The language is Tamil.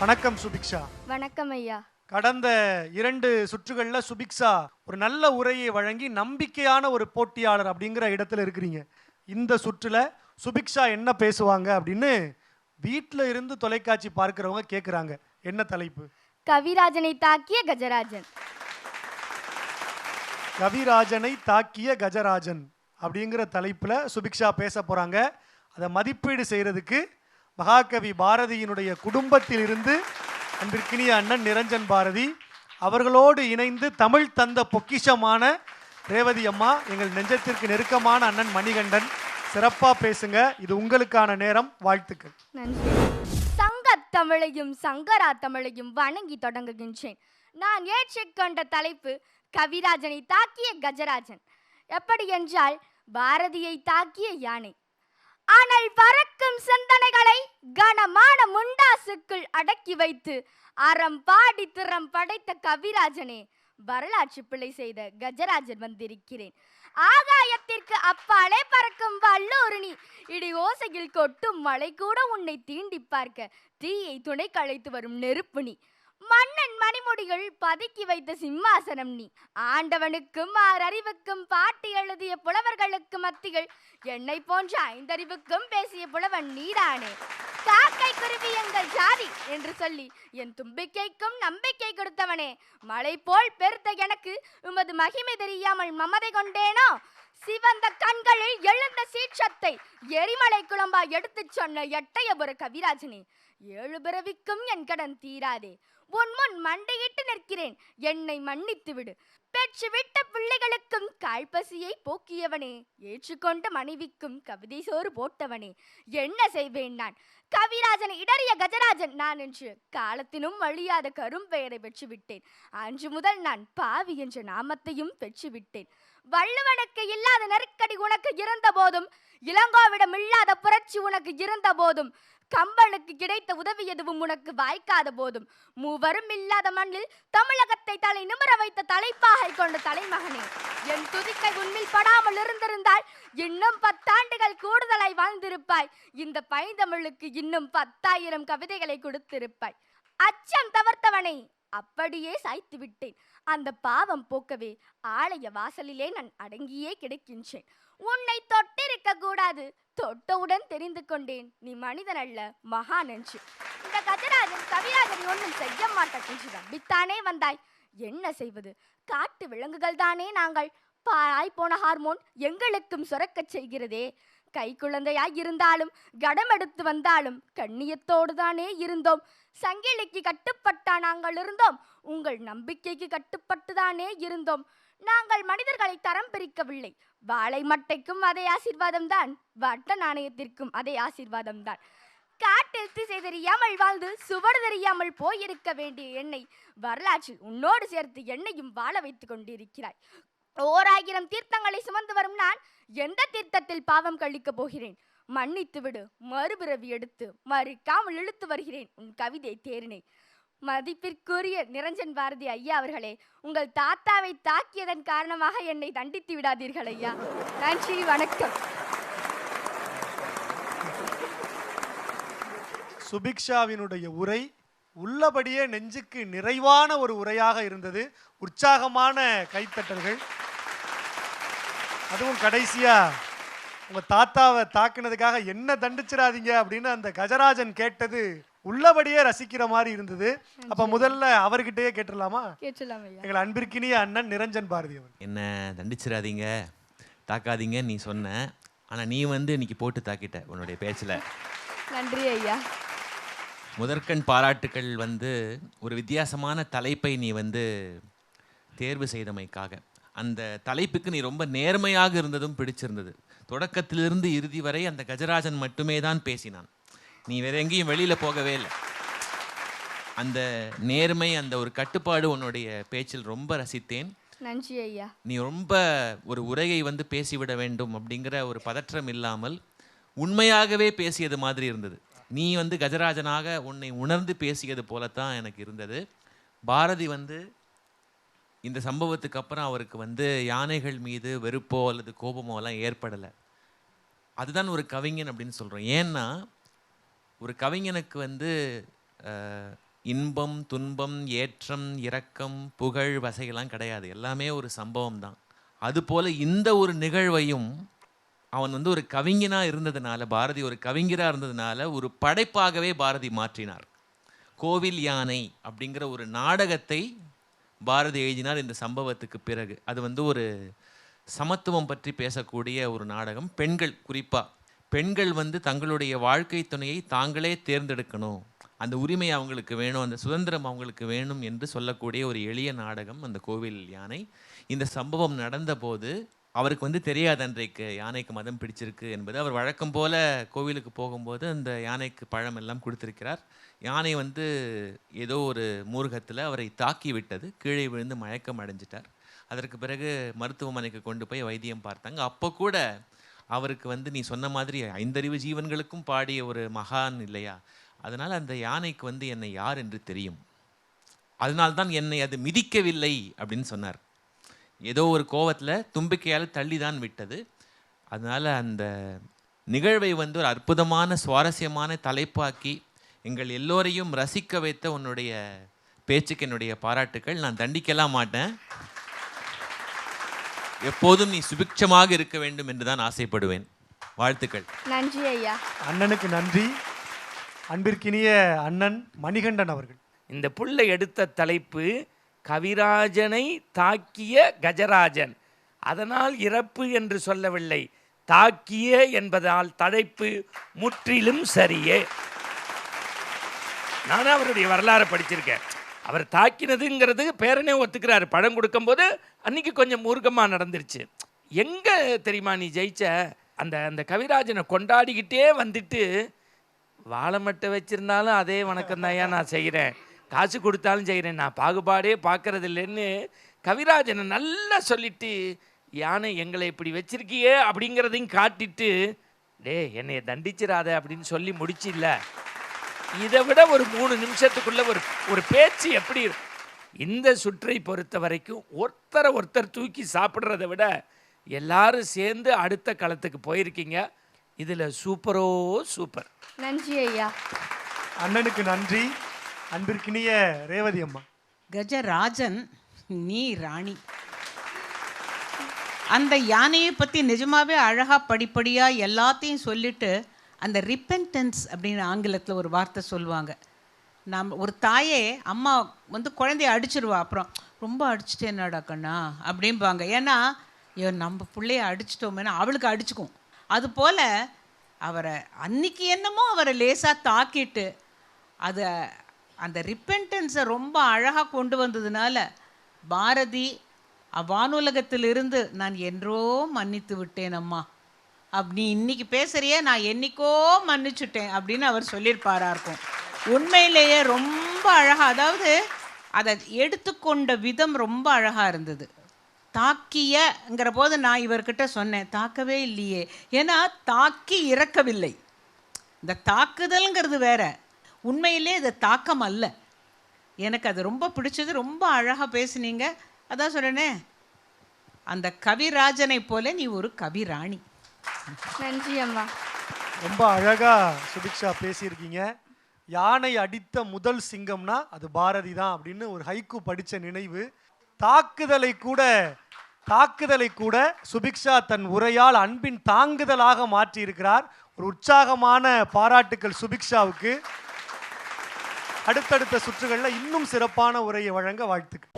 வணக்கம் சுபிக்ஷா. வணக்கம் ஐயா. கடந்த 2 சுற்றுகள்ல சுபிக்ஷா ஒரு நல்ல உரையை வழங்கி நம்பிக்கையான ஒரு போட்டியாளர் அப்படிங்கிற இடத்துல இருக்கிறீங்க. இந்த சுற்றுல சுபிக்ஷா என்ன பேசுவாங்க அப்படின்னு வீட்டில் இருந்து தொலைக்காட்சி பார்க்கிறவங்க கேட்குறாங்க. என்ன தலைப்பு? கவிராஜனை தாக்கிய கஜராஜன். கவிராஜனை தாக்கிய கஜராஜன் அப்படிங்கிற தலைப்பில் சுபிக்ஷா பேச போகிறாங்க. அதை மதிப்பீடு செய்கிறதுக்கு மகாகவி பாரதியினுடைய குடும்பத்தில் இருந்து அன்பிற்கினிய அண்ணன் நிரஞ்சன் பாரதி அவர்களோடு இணைந்து தமிழ் தந்த பொக்கிஷமான ரேவதி அம்மா, எங்கள் நெஞ்சத்திற்கு நெருக்கமான அண்ணன் மணிகண்டன் சிறப்பாக பேசுங்க. இது உங்களுக்கான நேரம். வாழ்த்துக்கள். நன்றி. சங்கத் தமிழையும் சங்கரா தமிழையும் வணங்கி தொடங்குகின்றேன். நான் ஏற்றுக்கொண்ட தலைப்பு கவிராஜனை தாக்கிய கஜராஜன். எப்படி என்றால் பாரதியை தாக்கிய யானை. ஆனால் பறக்கும் சிந்தனைகளை கனமான முண்டாசுக்குள் அடக்கி வைத்து அறம் பாடி திறம் படைத்த கவிராஜனே, வரலாற்று பிழை செய்த கஜராஜன் வந்திருக்கிறேன். ஆகாயத்திற்கு அப்பாலே பறக்கும் வல்லூரணி, இடி ஓசையில் கொட்டும் மழை கூட உன்னை தீண்டி பார்க்க தீயை துணை களைத்து வரும் நெருப்பு நீ. மன்னன் மணிமுடிகள் பதுக்கி வைத்த சிம்மாசனம் நீ. ஆண்டவனுக்கும் ஆறறிவுக்கும் பாட்டி எழுதிய புலவர்களுக்கு மத்திகள் என்னை போன்ற 5 அறிவுக்கும் பேசிய புலவன் நீதானே. காக்கை குருவி எங்கள் ஜாதி என்று சொல்லி என் தும்பிக்கைக்கும் நம்பிக்கை கொடுத்தவனே, மலை போல் பெருத்த எனக்கு உமது மகிமை தெரியாமல் மமதை கொண்டேனோ. சிவந்த கண்களில் எழுந்த சீற்றத்தை எரிமலை குழம்பா எடுத்துச் சொன்ன எட்டயபுர கவிராஜனே, 7 பிறவிக்கும் என் கடன் தீராதே. உன் முன் மண்டையிட்டு நிற்கிறேன், என்னை மன்னித்து விடு. பெற்று விட்ட பிள்ளைகளுக்கும் கால்பசியை போக்கியவனே, ஏற்றுக்கொண்ட மனைவிக்கும் கவிதை சோறு போட்டவனே, என்ன செய்வேன் நான்? கவிராஜனை இடறிய கஜராஜன் நான் என்று காலத்தினும் அழியாத கரும்பெயரை பெற்றுவிட்டேன். அன்று முதல் நான் பாவி என்ற நாமத்தையும் பெற்றுவிட்டேன். வள்ளுவனுக்கு இல்லாத நெருக்கடி உனக்கு இருந்த போதும், இளங்கோவிடம் இல்லாத புரட்சி உனக்கு இருந்த போதும், கம்பனுக்கு கிடைத்த உதவி எதுவும் உனக்கு வாய்க்காத போதும், மூவரும் இல்லாத மண்ணில் தமிழகத்தை தலை நிமிர வைத்த தலைப்பாகை கொண்ட தலைமகனே, என் துதிக்கை உன்னில் படாமல் இருந்திருந்தால் இன்னும் 10 ஆண்டுகள் கூடுதலாய் வாழ்ந்திருப்பாய். இந்த பைந்தமிழுக்கு இன்னும் 10,000 கவிதைகளை கொடுத்திருப்பாய். அச்சம் தவிர்த்தவனை அப்படியே சாய்த்து விட்டேன். அந்த பாவம் போக்கவே ஆலய வாசலிலே நான் அடங்கியே கிடக்கின்றேன். உன்னை தொட்டிருக்க கூடாது, தொட்டவுடன் தெரிந்து கொண்டேன் நீ மனிதன் அல்ல, மகான் என்று. இந்த கஜராஜன் கவிராஜனை ஒன்றும் செய்ய மாட்டேன் நம்பித்தானே வந்தாய். என்ன செய்வது? காட்டு விலங்குகள் தானே நாங்கள். பாழாய் போன ஹார்மோன் எங்களுக்கும் சுரக்கச் செய்கிறதே. கை குழந்தையாய் இருந்தாலும் கடமெடுத்து வந்தாலும் கண்ணியத்தோடு தானே இருந்தோம். சங்கிலிக்கு கட்டுப்பட்டா நாங்கள் இருந்தோம், உங்கள் நம்பிக்கைக்கு கட்டுப்பட்டுதானே இருந்தோம். நாங்கள் மனிதர்களை தரம் பிரிக்கவில்லை. வாழை மட்டைக்கும் அதே ஆசீர்வாதம் தான், வட்ட நாணயத்திற்கும் அதே ஆசீர்வாதம் தான். காட்டில் திசை தெரியாமல் வாழ்ந்து சுவடு தெரியாமல் போயிருக்க வேண்டிய என்னை வரலாற்றில் உன்னோடு சேர்த்து என்னையும் வாழ வைத்துக் கொண்டிருக்கிறாய். 1000 தீர்த்தங்களை சுமந்து வரும் நான் எந்த தீர்த்தத்தில் பாவம் கழிக்க போகிறேன்? மன்னித்து விடு. மறுபிறவி எடுத்து மறுக்காமல் இழுத்து வருகிறேன் உன் கவிதை தேரினை. மதிப்பிற்குரிய நிரஞ்சன் பாரதி ஐயா அவர்களே, உங்கள் தாத்தாவை தாக்கியதன் காரணமாக என்னை தண்டித்து விடாதீர்கள் ஐயா. நன்றி, வணக்கம். சுபிக்ஷாவினுடைய உரை உள்ளபடியே நெஞ்சுக்கு நிறைவான ஒரு உரையாக இருந்தது. உற்சாகமான கைத்தட்டல்கள். அதுவும் கடைசியா உங்க தாத்தாவை தாக்குனதுக்காக என்ன தண்டிச்சிடாதீங்க அப்படின்னு அந்த கஜராஜன் கேட்டது உள்ளபடியே ரசிக்கிற மாதிரி இருந்தது. அப்ப முதல்ல அவர்கிட்டயே கேட்டுடலாமா? கேட்கலாம் ஐயா. எங்கள் அன்பிற்கினிய அண்ணன் நிரஞ்சன் பாரதி அவர். என்ன தண்டிச்சிடாதீங்க, தாக்காதீங்க நீ சொன்ன, ஆனா நீ இன்னைக்கு போட்டு தாக்கிட்ட உன்னுடைய பேச்சில். நன்றி ஐயா. முதற்கண் பாராட்டுக்கள். ஒரு வித்தியாசமான தலைப்பை நீ தேர்வு செய்தமைக்காக. அந்த தலைப்புக்கு நீ ரொம்ப நேர்மையாக இருந்ததும் பிடிச்சிருந்தது. தொடக்கத்திலிருந்து இறுதி வரை அந்த கஜராஜன் மட்டுமே தான் பேசினான். நீ வேற எங்கேயும் வெளியில் போகவே இல்லை. அந்த நேர்மை, அந்த ஒரு கட்டுப்பாடு உன்னுடைய பேச்சில் ரொம்ப ரசித்தேன். நன்றி ஐயா. நீ ரொம்ப ஒரு உரையை பேசிவிட வேண்டும் அப்படிங்கிற ஒரு பதற்றம் இல்லாமல் உண்மையாகவே பேசியது மாதிரி இருந்தது. நீ கஜராஜனாக உன்னை உணர்ந்து பேசியது போலத்தான் எனக்கு இருந்தது. பாரதி இந்த சம்பவத்துக்கு அப்புறம் அவருக்கு யானைகள் மீது வெறுப்போ அல்லது கோபமோ எல்லாம் ஏற்படலை. அதுதான் ஒரு கவிஞன் அப்படின்னு சொல்கிறோம். ஏன்னா ஒரு கவிஞனுக்கு இன்பம் துன்பம் ஏற்றம் இரக்கம் புகழ் வசையெல்லாம் கிடையாது, எல்லாமே ஒரு சம்பவம் தான். அதுபோல் இந்த ஒரு நிகழ்வையும் அவன் வந்து ஒரு கவிஞனாக இருந்ததுனால, பாரதி ஒரு கவிஞராக இருந்ததுனால ஒரு படைப்பாகவே பாரதி மாற்றினார். கோவில் யானை அப்படிங்கிற ஒரு நாடகத்தை பாரதி எழுதினார் இந்த சம்பவத்துக்கு பிறகு. அது வந்து ஒரு சமத்துவம் பற்றி பேசக்கூடிய ஒரு நாடகம். பெண்கள், குறிப்பாக பெண்கள் வந்து தங்களுடைய வாழ்க்கை துணையை தாங்களே தேர்ந்தெடுக்கணும், அந்த உரிமை அவங்களுக்கு வேணும், அந்த சுதந்திரம் அவங்களுக்கு வேணும் என்று சொல்லக்கூடிய ஒரு எளிய நாடகம் அந்த கோவில் யானை. இந்த சம்பவம் நடந்தபோது அவருக்கு வந்து தெரியாது அன்றைக்கு யானைக்கு மதம் பிடிச்சிருக்கு என்பது. அவர் வழக்கம் போல் கோவிலுக்கு போகும்போது அந்த யானைக்கு பழம் எல்லாம் கொடுத்திருக்கிறார். யானை வந்து ஏதோ ஒரு மூர்க்கத்தில் அவரை தாக்கி விட்டது, கீழே விழுந்து மயக்கம் அடைஞ்சிட்டார். அதற்கு பிறகு மருத்துவமனைக்கு கொண்டு போய் வைத்தியம் பார்த்தாங்க. அப்போ கூட அவருக்கு வந்து நீ சொன்ன மாதிரி 5 அறிவு ஜீவன்களுக்கும் பாடிய ஒரு மகான் இல்லையா, அதனால் அந்த யானைக்கு வந்து என்னை யார் என்று தெரியும், அதனால்தான் என்னை அது மிதிக்கவில்லை அப்படின்னு சொன்னார். ஏதோ ஒரு கோவத்தில் தும்பிக்கையால் தள்ளி தான் விட்டது. அதனால் அந்த நிகழ்வை வந்து ஒரு அற்புதமான சுவாரஸ்யமான தலைப்பாக்கி எங்கள் எல்லோரையும் ரசிக்க வைத்த உன்னுடைய பேச்சுக்கு என்னுடைய பாராட்டுக்கள். நான் தண்டிக்கலாம் மாட்டேன், எப்போதும் நீ சுபிக்ஷமாக இருக்க வேண்டும் என்று தான் ஆசைப்படுவேன். வாழ்த்துக்கள். நன்றி ஐயா. அண்ணனுக்கு நன்றி. அன்பிற்கினிய அண்ணன் மணிகண்டன் அவர்கள். இந்த புள்ள எடுத்த தலைப்பு கவிராஜனை தாக்கிய கஜராஜன். அதனால் இறப்பு என்று சொல்லவில்லை, தாக்கிய என்பதால் தலைப்பு முற்றிலும் சரியே. நானும் அவருடைய வரலாறை படிச்சிருக்கேன். அவர் தாக்கினதுங்கிறது பேரனே ஒத்துக்கிறாரு. பழம் கொடுக்கும்போது அன்னைக்கு கொஞ்சம் மூர்க்கமாக நடந்துருச்சு. எங்கே தெரியுமா நீ ஜெயிச்ச, அந்த அந்த கவிராஜனை கொண்டாடிக்கிட்டே வந்துட்டு வாழை மட்டை வச்சிருந்தாலும் அதே வணக்கம் தான்யா நான் செய்கிறேன், காசு கொடுத்தாலும் செய்கிறேன், நான் பாகுபாடே பார்க்கறது இல்லைன்னு கவிராஜனை நல்லா சொல்லிட்டு, யானை எங்களை இப்படி வச்சிருக்கியே அப்படிங்கிறதையும் காட்டிட்டு, டே என்னைய தண்டிச்சிடாத அப்படின்னு சொல்லி முடிச்சு இல்லை. இதை விட ஒரு 3 நிமிஷத்துக்குள்ள ஒரு பேச்சு எப்படி இருக்கும்? இந்த சுற்றை பொறுத்த வரைக்கும் ஒருத்தர் தூக்கி சாப்பிட்றத விட எல்லாரும் சேர்ந்து அடுத்த களத்துக்கு போயிருக்கீங்க. இதில் சூப்பரோ சூப்பர். நன்றி ஐயா. அண்ணனுக்கு நன்றி. அன்பிற்கினிய ரேவதி அம்மா. கஜராஜன் நீ ராணி. அந்த யானையை பற்றி நிஜமாவே அழகாக படிப்படியாக எல்லாத்தையும் சொல்லிட்டு, அந்த ரிப்பென்டன்ஸ் அப்படின்னு ஆங்கிலத்தில் ஒரு வார்த்தை சொல்லுவாங்க. ஒரு தாயே அம்மா வந்து குழந்தைய அடிச்சிருவா, அப்புறம் ரொம்ப அடிச்சிட்டேன்னாடா கண்ணா அப்படிம்பாங்க. ஏன்னா நம்ம பிள்ளைய அடிச்சிட்டோமேனா அவளுக்கு அடிச்சுக்கும். அதுபோல் அவரை அன்னைக்கு என்னமோ அவரை லேசாக தாக்கிட்டு அதை அந்த ரிப்பென்டன்ஸை ரொம்ப அழகாக கொண்டு வந்ததுனால பாரதி வானுலகத்திலிருந்து நான் என்றோ மன்னித்து விட்டேன் அம்மா, அப்படி இன்னைக்கு பேசுறியே நான் என்னைக்கோ மன்னிச்சுட்டேன் அப்படின்னு அவர் சொல்லியிருப்பாரா இருக்கும். உண்மையிலேயே ரொம்ப அழகாக, அதாவது அதை எடுத்துக்கொண்ட விதம் ரொம்ப அழகாக இருந்தது. தாக்கியங்கிற போது நான் இவர்கிட்ட சொன்னேன், தாக்கவே இல்லையே, ஏன்னா தாக்கி இறக்கவில்லை. இந்த தாக்குதல்ங்கிறது வேற, உண்மையிலே இது தாக்கம் அல்ல. எனக்கு அது ரொம்ப பிடிச்சது. ரொம்ப அழகாக பேசுனீங்க. அதான் சொல்கிறேனே, அந்த கவிராஜனை போல நீ ஒரு கவிராணி. நன்றி அம்மா. ரொம்ப அழகாக சுபிக்ஷா பேசியிருக்கீங்க. யானை அடித்த முதல் சிங்கம்னா அது பாரதி தான் அப்படின்னு ஒரு ஹைக்கூ படித்த நினைவு. தாக்குதலை கூட சுபிக்ஷா தன் உரையால் அன்பின் தாங்குதலாக மாற்றி இருக்கிறார். ஒரு உற்சாகமான பாராட்டுக்கள் சுபிக்ஷாவுக்கு. அடுத்தடுத்த சுற்றுகளில் இன்னும் சிறப்பான உரையை வழங்க வாழ்த்துக்கள்.